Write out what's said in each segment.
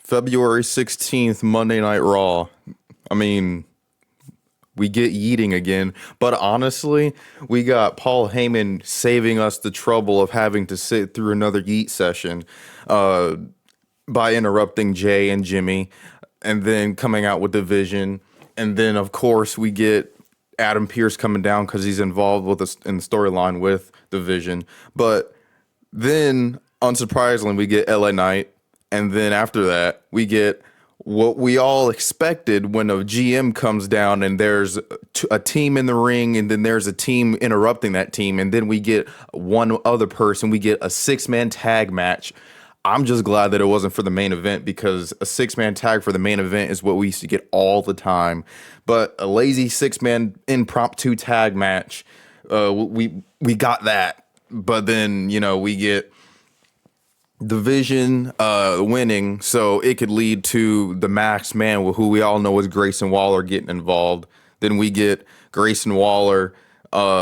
February 16th, Monday Night Raw. I mean, we get yeeting again, but honestly, we got Paul Heyman saving us the trouble of having to sit through another yeet session uh, by interrupting Jay and Jimmy and then coming out with the Vision. And then, of course, we get Adam Pearce coming down because he's involved with us in the storyline with the Vision. But then, unsurprisingly, we get LA Knight. And then after that, we get what we all expected when a GM comes down and there's a team in the ring and then there's a team interrupting that team. And then we get one other person. We get a 6-man tag match. I'm just glad that it wasn't for the main event because a 6-man tag for the main event is what we used to get all the time. But a lazy 6-man impromptu tag match, we got that. But then, we get the Vision winning, so it could lead to the masked man, who we all know is Grayson Waller, getting involved. Then we get Grayson Waller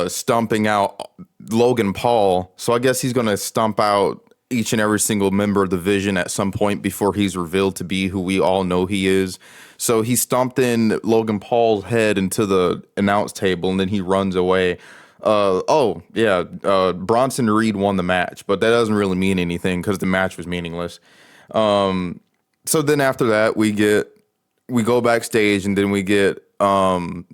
stumping out Logan Paul. So I guess he's going to stump out each and every single member of the Vision at some point before he's revealed to be who we all know he is. So he stomped in Logan Paul's head into the announce table, and then he runs away. Bronson Reed won the match, but that doesn't really mean anything because the match was meaningless. So then after that, we go backstage, and then we get a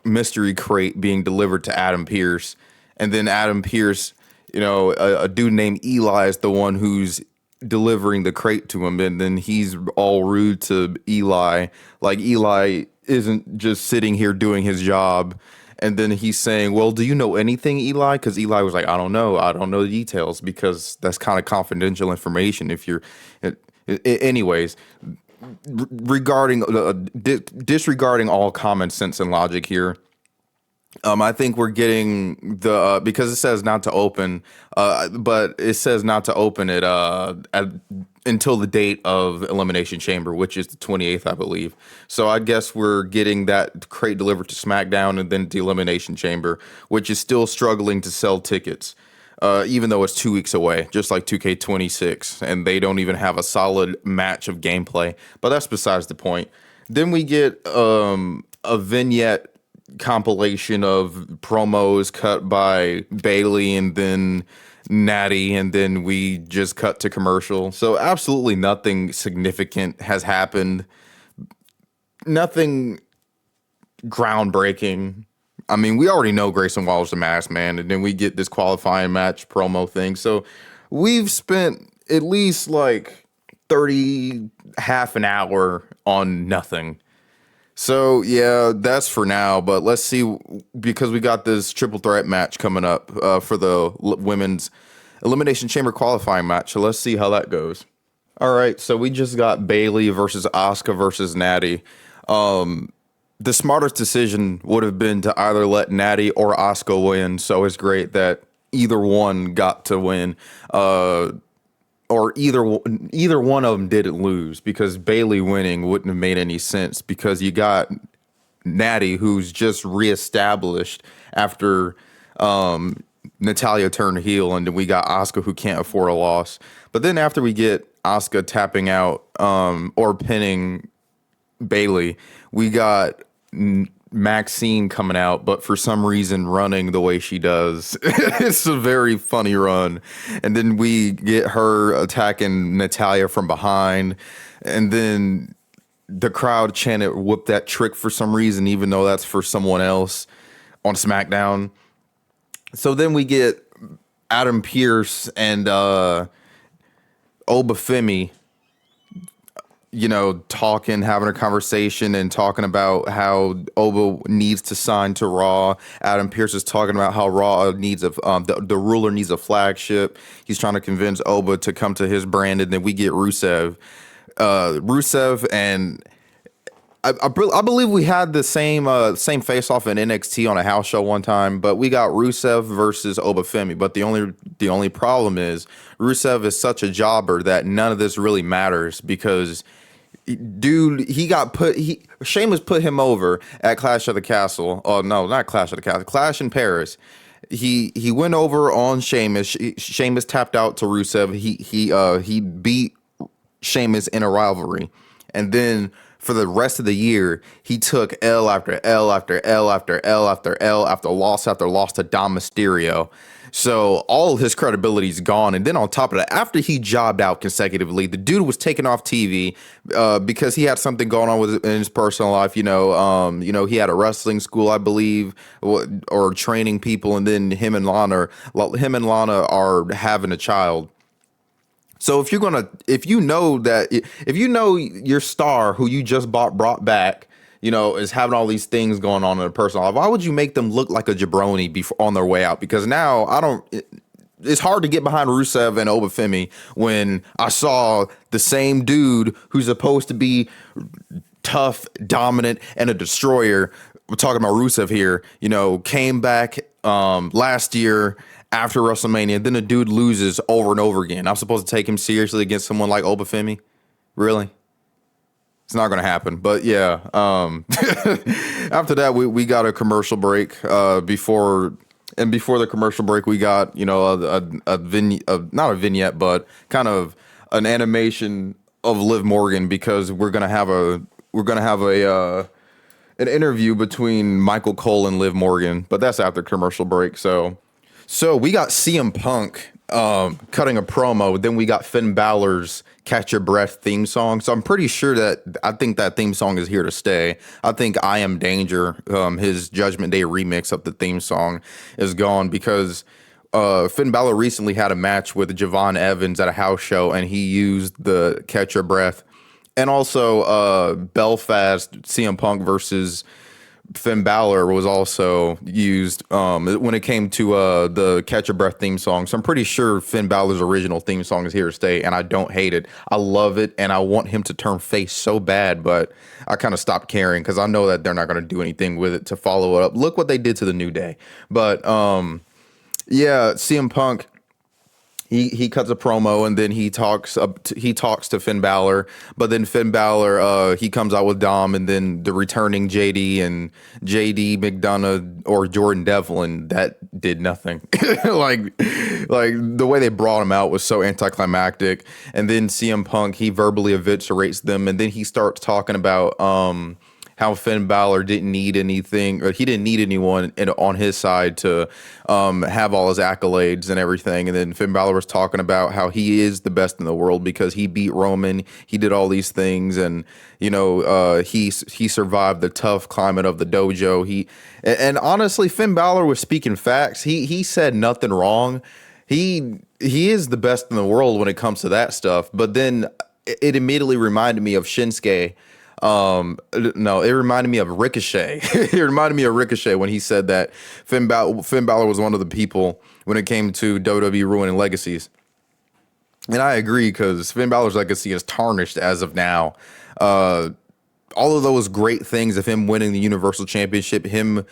mystery crate being delivered to Adam Pearce, and then Adam Pearce, a dude named Eli is the one who's delivering the crate to him, and then he's all rude to Eli, like Eli isn't just sitting here doing his job. And then he's saying, well, do you know anything, Eli? Because Eli was like, I don't know the details because that's kind of confidential information. If you're, anyways, regarding disregarding all common sense and logic here, I think we're getting the because it says not to open, but it says not to open it until the date of Elimination Chamber, which is the 28th, I believe. So I guess we're getting that crate delivered to SmackDown and then the Elimination Chamber, which is still struggling to sell tickets, even though it's 2 weeks away, just like 2K26, and they don't even have a solid match of gameplay. But that's besides the point. Then we get a vignette compilation of promos cut by Bailey and then Natty, and then we just cut to commercial. So absolutely nothing significant has happened. Nothing groundbreaking. I mean, we already know Grayson Waller's the masked man, and then we get this qualifying match promo thing. So we've spent at least like half an hour on nothing. So, yeah, that's for now, but let's see, because we got this triple threat match coming up for the women's Elimination Chamber qualifying match, so let's see how that goes. All right, so we just got Bailey versus Asuka versus Natty. The smartest decision would have been to either let Natty or Asuka win, so it's great that either one got to win. Or either one of them didn't lose, because Bailey winning wouldn't have made any sense, because you got Natty, who's just reestablished after Natalya turned heel, and then we got Asuka, who can't afford a loss. But then after we get Asuka tapping out or pinning Bailey, we got Maxine coming out, but for some reason running the way she does. It's a very funny run. And then we get her attacking Natalya from behind, and then the crowd chanted "whoop that trick" for some reason, even though that's for someone else on SmackDown. So then we get Adam Pearce and Obafemi, talking, having a conversation and talking about how Oba needs to sign to Raw. Adam Pearce is talking about how Raw needs the ruler needs a flagship. He's trying to convince Oba to come to his brand, and then we get Rusev. And I believe we had the same face-off in NXT on a house show one time, but we got Rusev versus Obafemi. But the only problem is Rusev is such a jobber that none of this really matters, because dude, Sheamus put him over at Clash of the Castle. Oh no, not Clash of the Castle. Clash in Paris. He went over on Sheamus. Sheamus tapped out to Rusev. He beat Sheamus in a rivalry. And then for the rest of the year, he took L after L after L after L after L after loss to Dom Mysterio. So all of his credibility is gone. And then on top of that, after he jobbed out consecutively, the dude was taken off TV because he had something going on in his personal life. He had a wrestling school, I believe, or training people, and then him and Lana are having a child. So if you know your star who you just brought back, is having all these things going on in their personal life, why would you make them look like a jabroni before on their way out? Because now it's hard to get behind Rusev and Obafemi when I saw the same dude who's supposed to be tough, dominant, and a destroyer. We're talking about Rusev here, came back last year after WrestleMania, then a dude loses over and over again. I'm supposed to take him seriously against someone like Obafemi? Really? It's not going to happen. But yeah, after that, we got a commercial break. Before the commercial break, we got a not a vignette, but kind of an animation of Liv Morgan, because we're gonna have an interview between Michael Cole and Liv Morgan. But that's after commercial break. So we got CM Punk cutting a promo. Then we got Finn Balor's Catch Your Breath theme song. So I'm pretty sure I think that theme song is here to stay. I think I Am Danger, his Judgment Day remix of the theme song, is gone because Finn Balor recently had a match with Javon Evans at a house show, and he used the Catch Your Breath. And also Belfast CM Punk versus Finn Balor was also used when it came to the Catch Your Breath theme song. So I'm pretty sure Finn Balor's original theme song is here to stay, and I don't hate it. I love it, and I want him to turn face so bad, but I kind of stopped caring because I know that they're not going to do anything with it to follow it up. Look what they did to the New Day. But yeah, CM Punk, He cuts a promo, and then he talks to Finn Balor, but then Finn Balor he comes out with Dom, and then the returning JD McDonough or Jordan Devlin, that did nothing. like the way they brought him out was so anticlimactic. And then CM Punk, he verbally eviscerates them, and then he starts talking about how Finn Balor didn't need anything, or he didn't need anyone on his side to have all his accolades and everything. And then Finn Balor was talking about how he is the best in the world because he beat Roman, he did all these things, and he survived the tough climate of the dojo. And honestly, Finn Balor was speaking facts. He said nothing wrong. He is the best in the world when it comes to that stuff. But then it immediately reminded me of Shinsuke. No, it reminded me of Ricochet. It reminded me of Ricochet when he said that Finn Balor was one of the people when it came to WWE ruining legacies. And I agree, because Finn Balor's legacy is tarnished as of now. All of those great things of him winning the Universal Championship, him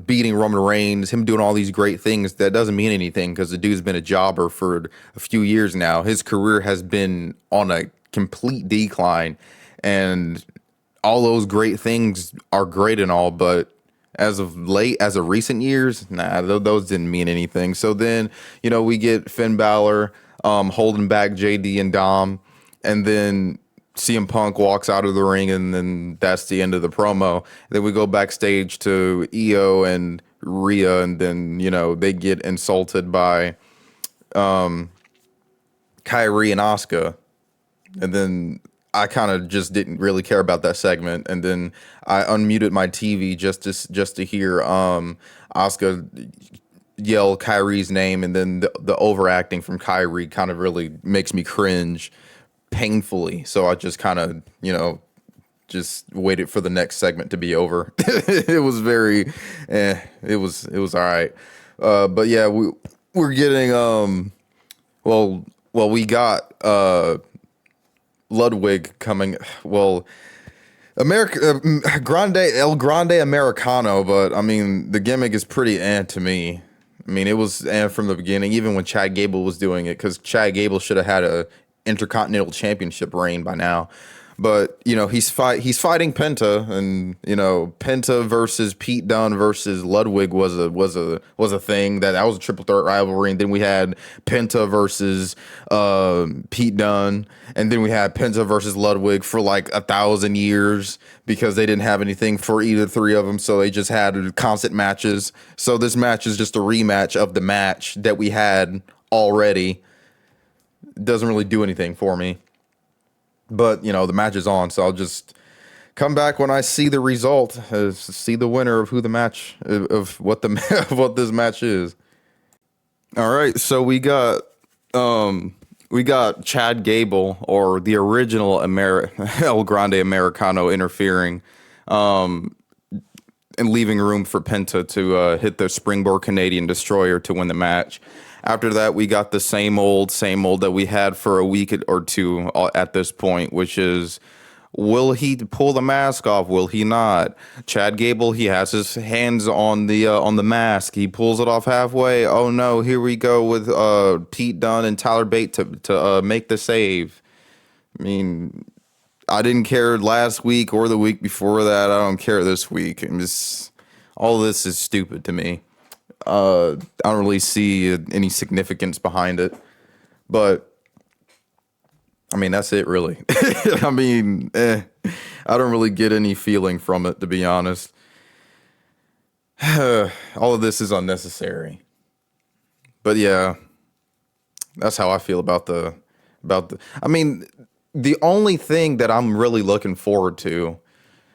beating Roman Reigns, him doing all these great things, that doesn't mean anything because the dude's been a jobber for a few years now. His career has been on a complete decline. And all those great things are great and all, but as of recent years, those didn't mean anything. So then, we get Finn Balor holding back JD and Dom, and then CM Punk walks out of the ring, and then that's the end of the promo. Then we go backstage to Io and Rhea, and then, they get insulted by Kyrie and Asuka. And then I kind of just didn't really care about that segment, and then I unmuted my TV just to hear Asuka yell Kyrie's name, and then the overacting from Kyrie kind of really makes me cringe painfully. So I just kind of just waited for the next segment to be over. It was very, it was all right, but yeah, we're getting we got Ludwig coming. Well, El Grande Americano, but I mean the gimmick is pretty to me. I mean, it was from the beginning, even when Chad Gable was doing it, because Chad Gable should have had a Intercontinental Championship reign by now. But he's fighting Penta, and Penta versus Pete Dunne versus Ludwig was a thing that was a triple threat rivalry. And then we had Penta versus Pete Dunne, and then we had Penta versus Ludwig for like 1,000 years because they didn't have anything for either three of them, so they just had constant matches. So this match is just a rematch of the match that we had already. It doesn't really do anything for me. But, the match is on, so I'll just come back when I see the result, see the winner of who the match, of what the of what this match is. All right, so we got Chad Gable, or the original El Grande Americano, interfering, and leaving room for Penta to hit the Springboard Canadian Destroyer to win the match. After that, we got the same old that we had for a week or two at this point, which is, will he pull the mask off? Will he not? Chad Gable, he has his hands on the mask. He pulls it off halfway. Oh no, here we go with Pete Dunne and Tyler Bate to make the save. I mean, I didn't care last week or the week before that. I don't care this week. All this is stupid to me. I don't really see any significance behind it, but I mean, that's it really. I mean, I don't really get any feeling from it, to be honest. All of this is unnecessary, but yeah, that's how I feel about the, I mean, the only thing that I'm really looking forward to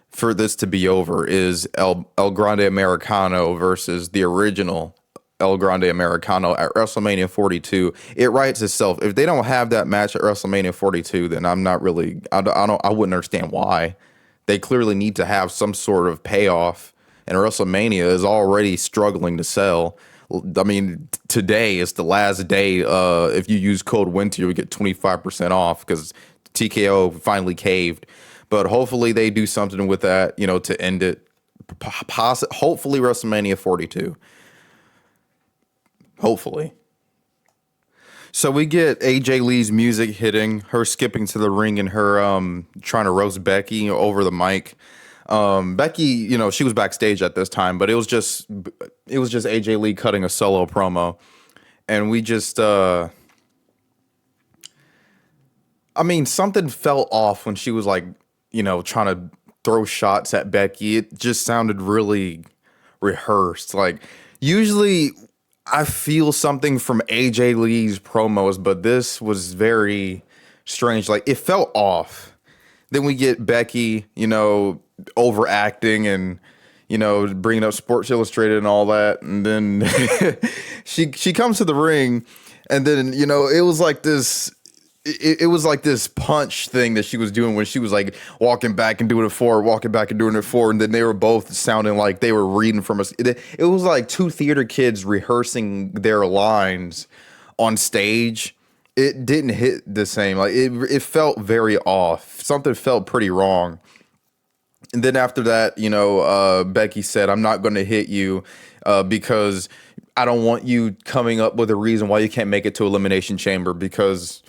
for this to be over is El Grande Americano versus the original El Grande Americano at WrestleMania 42. It writes itself. If they don't have that match at WrestleMania 42, then I'm not really, I wouldn't understand why. They clearly need to have some sort of payoff, and WrestleMania is already struggling to sell. I mean, today is the last day. If you use code Winter, you get 25% off because TKO finally caved. But hopefully they do something with that, to end it. Hopefully WrestleMania 42. Hopefully. So we get AJ Lee's music hitting, her skipping to the ring, and her trying to roast Becky over the mic. Becky, she was backstage at this time, but it was just AJ Lee cutting a solo promo. And we just something fell off when she was like, trying to throw shots at Becky. It just sounded really rehearsed. Like, usually I feel something from AJ Lee's promos, but this was very strange. Like, it felt off. Then we get Becky, overacting and, bringing up Sports Illustrated and all that. And then she comes to the ring, and then, it was like this. It was like this punch thing that she was doing when she was like walking back and doing it forward, walking back and doing it forward. And then they were both sounding like they were reading from us. It was like two theater kids rehearsing their lines on stage. It didn't hit the same. Like it felt very off. Something felt pretty wrong. And then after that, Becky said, "I'm not going to hit you because I don't want you coming up with a reason why you can't make it to Elimination Chamber," because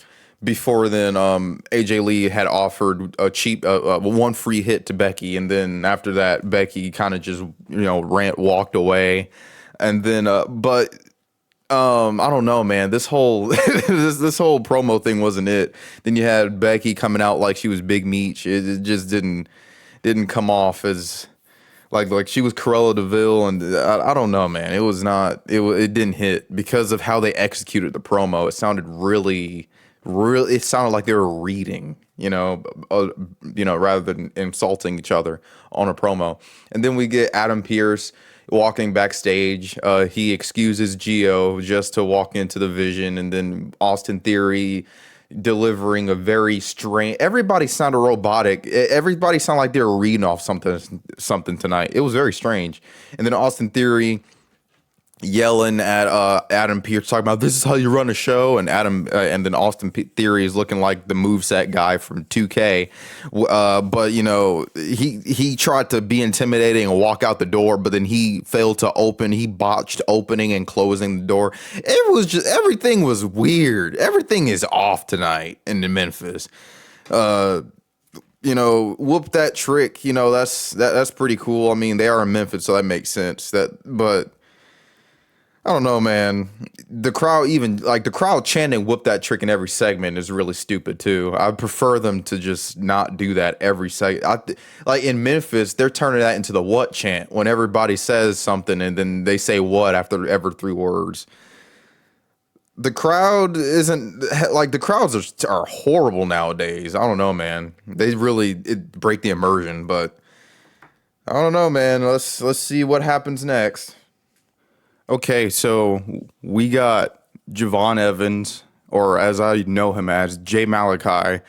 before then, AJ Lee had offered a cheap one free hit to Becky, and then after that, Becky kind of just walked away, and then but I don't know, man. This whole this whole promo thing wasn't it. Then you had Becky coming out like she was Big Meech. It just didn't come off as like she was Cruella DeVille, and I don't know, man. It was not. It didn't hit because of how they executed the promo. It sounded really. It sounded like they were reading, rather than insulting each other on a promo. And then we get Adam Pearce walking backstage. He excuses Gio just to walk into the Vision, and then Austin Theory delivering a very strange. Everybody sounded robotic. Everybody sounded like they were reading off something tonight. It was very strange. And then Austin Theory yelling at Adam Pearce, talking about this is how you run a show, and and then Austin Theory is looking like the moveset guy from 2K, but he tried to be intimidating and walk out the door, but then he failed to open. He botched opening and closing the door. It was just, everything was weird. Everything is off tonight in Memphis. whoop that trick. That's pretty cool. I mean, they are in Memphis, so that makes sense. But I don't know, man. The crowd, even like the crowd chanting "whoop that trick" in every segment is really stupid too. I prefer them to just not do that every segment. Like in Memphis, they're turning that into the "what" chant when everybody says something and then they say "what" after every 3 words. The crowd isn't like the crowds are horrible nowadays. I don't know, man. They really break the immersion, but I don't know, man. Let's see what happens next. Okay, so we got Javon Evans, or as I know him as Jay Malachi,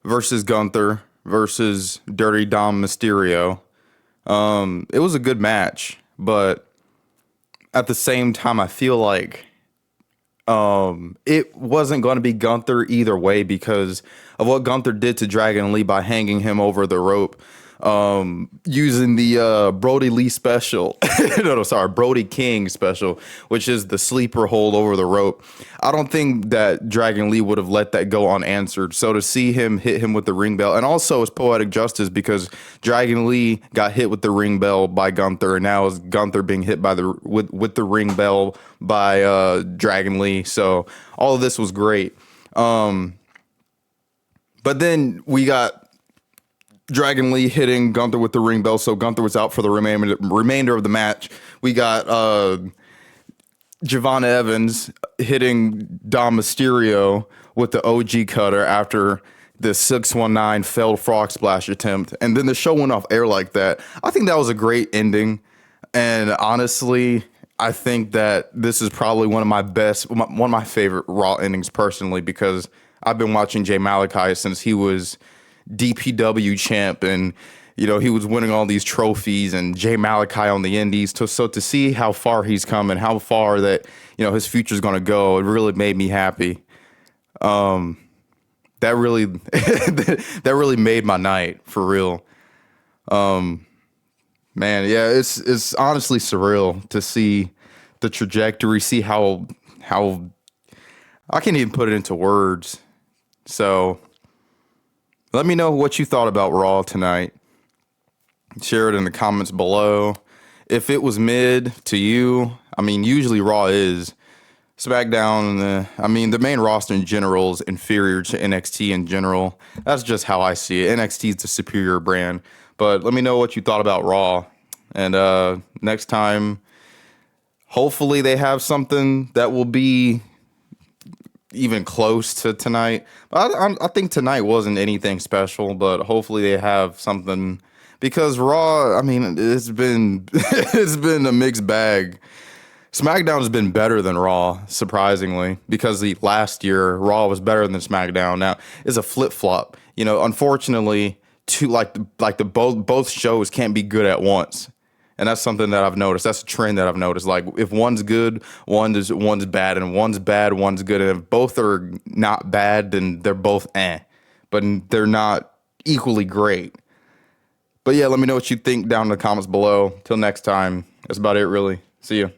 versus Gunther versus Dirty Dom Mysterio. It was a good match, but at the same time, I feel like it wasn't going to be Gunther either way because of what Gunther did to Dragon Lee by hanging him over the rope, using the Brody Lee special. No, sorry, Brody King special, which is the sleeper hold over the rope. I don't think that Dragon Lee would have let that go unanswered. So to see him hit him with the ring bell, and also it's poetic justice because Dragon Lee got hit with the ring bell by Gunther, and now is Gunther being hit by with the ring bell by Dragon Lee. So all of this was great. But then we got Dragon Lee hitting Gunther with the ring bell, so Gunther was out for the remainder of the match. We got Javon Evans hitting Dom Mysterio with the OG cutter after the 619 failed frog splash attempt, and then the show went off air like that. I think that was a great ending, and honestly, I think that this is probably one of my favorite Raw endings personally because I've been watching Jay Malachi since he was DPW champ, and he was winning all these trophies, and Jay Malachi on the indies. So to see how far he's come and how far that his future's going to go, it really made me happy. That really that really made my night for real. Man, yeah, it's honestly surreal to see the trajectory, see how I can't even put it into words. So let me know what you thought about Raw tonight. Share it in the comments below. If it was mid to you, I mean, usually Raw is. SmackDown, the main roster in general is inferior to NXT in general. That's just how I see it. NXT is the superior brand. But let me know what you thought about Raw. And next time, hopefully they have something that will be even close to tonight. I think tonight wasn't anything special, but hopefully they have something because Raw, it's been it's been a mixed bag. SmackDown has been better than Raw, surprisingly, because the last year Raw was better than SmackDown. Now it's a flip flop. Unfortunately, both shows can't be good at once. And that's something that I've noticed. That's a trend that I've noticed. Like if one's good, one's bad, and one's bad, one's good. And if both are not bad, then they're both but they're not equally great. But yeah, let me know what you think down in the comments below. Till next time, that's about it, really. See ya.